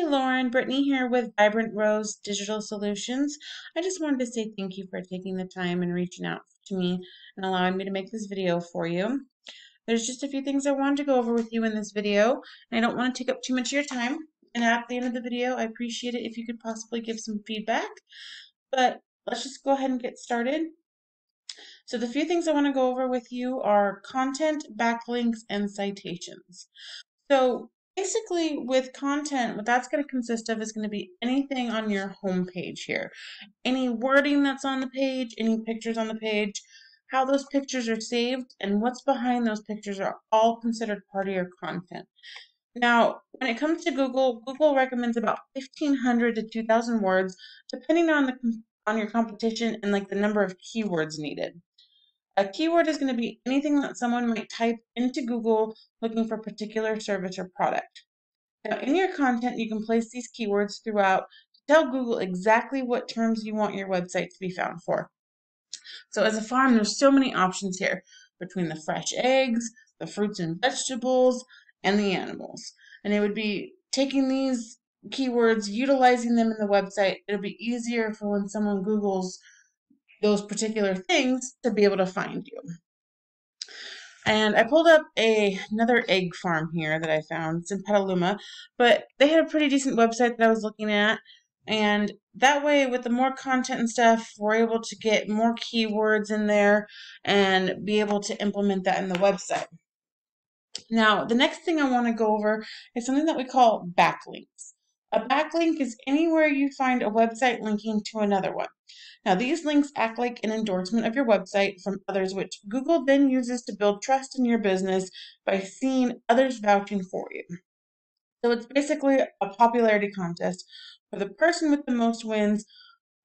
Lauren, Brittany here with Vibrant Rose Digital Solutions. I just wanted to say thank you for taking the time and reaching out to me and allowing me to make this video for you. There's just a few things I wanted to go over with you in this video, and I don't want to take up too much of your time. And at the end of the video, I appreciate it if you could possibly give some feedback. But let's just go ahead and get started. So the few things I want to go over with you are content, backlinks, and citations. So basically with content, what that's going to consist of is going to be anything on your home page here. Any wording that's on the page, any pictures on the page, how those pictures are saved, and what's behind those pictures are all considered part of your content. Now, when it comes to Google, Google recommends about 1,500 to 2,000 words, depending on your competition and like the number of keywords needed. A keyword is going to be anything that someone might type into Google looking for a particular service or product. Now, in your content, you can place these keywords throughout to tell Google exactly what terms you want your website to be found for. So as a farm, there's so many options here between the fresh eggs, the fruits and vegetables, and the animals. And it would be taking these keywords, utilizing them in the website. It'll be easier for when someone Googles those particular things to be able to find you. And I pulled up another egg farm here that I found. It's in Petaluma, but they had a pretty decent website that I was looking at. And that way, with the more content and stuff, we're able to get more keywords in there and be able to implement that in the website. Now, the next thing I want to go over is something that we call backlinks. A backlink is anywhere you find a website linking to another one. Now, these links act like an endorsement of your website from others, which Google then uses to build trust in your business by seeing others vouching for you. So it's basically a popularity contest where the person with the most wins,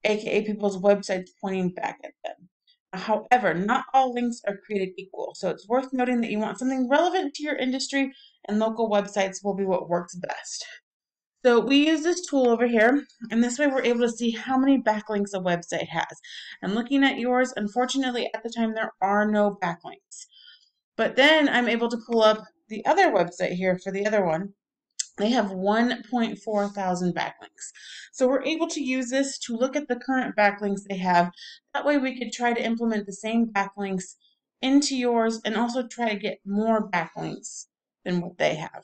aka people's websites pointing back at them. However, not all links are created equal, so it's worth noting that you want something relevant to your industry, and local websites will be what works best. So we use this tool over here, and this way we're able to see how many backlinks a website has. And looking at yours, unfortunately at the time there are no backlinks. But then I'm able to pull up the other website here for the other one. They have 1.4 thousand backlinks. So we're able to use this to look at the current backlinks they have. That way we could try to implement the same backlinks into yours and also try to get more backlinks than what they have.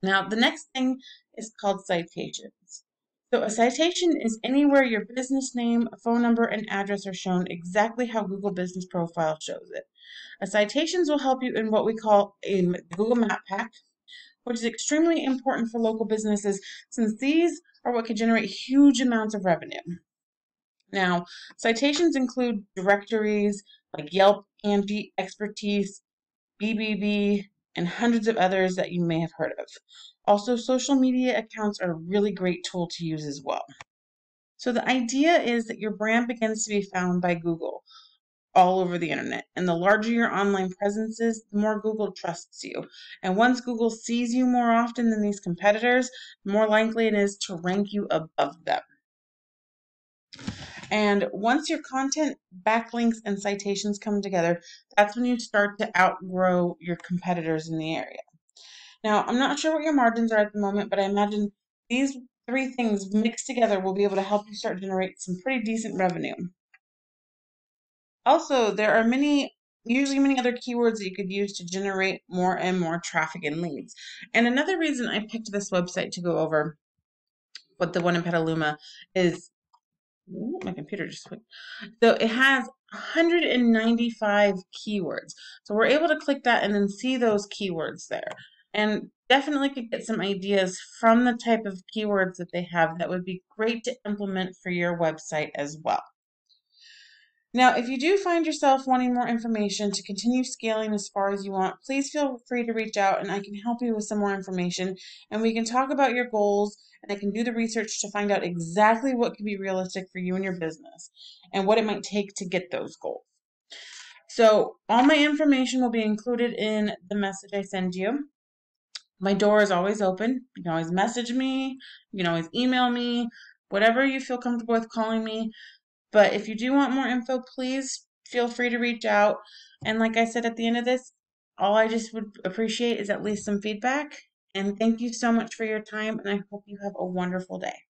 Now, the next thing is called citations. So a citation is anywhere your business name, phone number, and address are shown exactly how Google Business Profile shows it. Citations will help you in what we call a Google Map Pack, which is extremely important for local businesses since these are what can generate huge amounts of revenue. Now, citations include directories like Yelp, Angie, Expertise, BBB, and hundreds of others that you may have heard of. Also, social media accounts are a really great tool to use as well. So the idea is that your brand begins to be found by Google all over the internet. And the larger your online presence is, the more Google trusts you. And once Google sees you more often than these competitors, the more likely it is to rank you above them. And once your content, backlinks, and citations come together, that's when you start to outgrow your competitors in the area. Now, I'm not sure what your margins are at the moment, but I imagine these three things mixed together will be able to help you start to generate some pretty decent revenue. Also, there are usually many other keywords that you could use to generate more and more traffic and leads. And another reason I picked this website to go over with the one in Petaluma is, ooh, my computer just went. So it has 195 keywords. So we're able to click that and then see those keywords there. And definitely could get some ideas from the type of keywords that they have that would be great to implement for your website as well. Now, if you do find yourself wanting more information to continue scaling as far as you want, please feel free to reach out and I can help you with some more information and we can talk about your goals and I can do the research to find out exactly what can be realistic for you and your business and what it might take to get those goals. So all my information will be included in the message I send you. My door is always open. You can always message me. You can always email me, whatever you feel comfortable with calling me. But if you do want more info, please feel free to reach out. And like I said at the end of this, all I just would appreciate is at least some feedback. And thank you so much for your time, and I hope you have a wonderful day.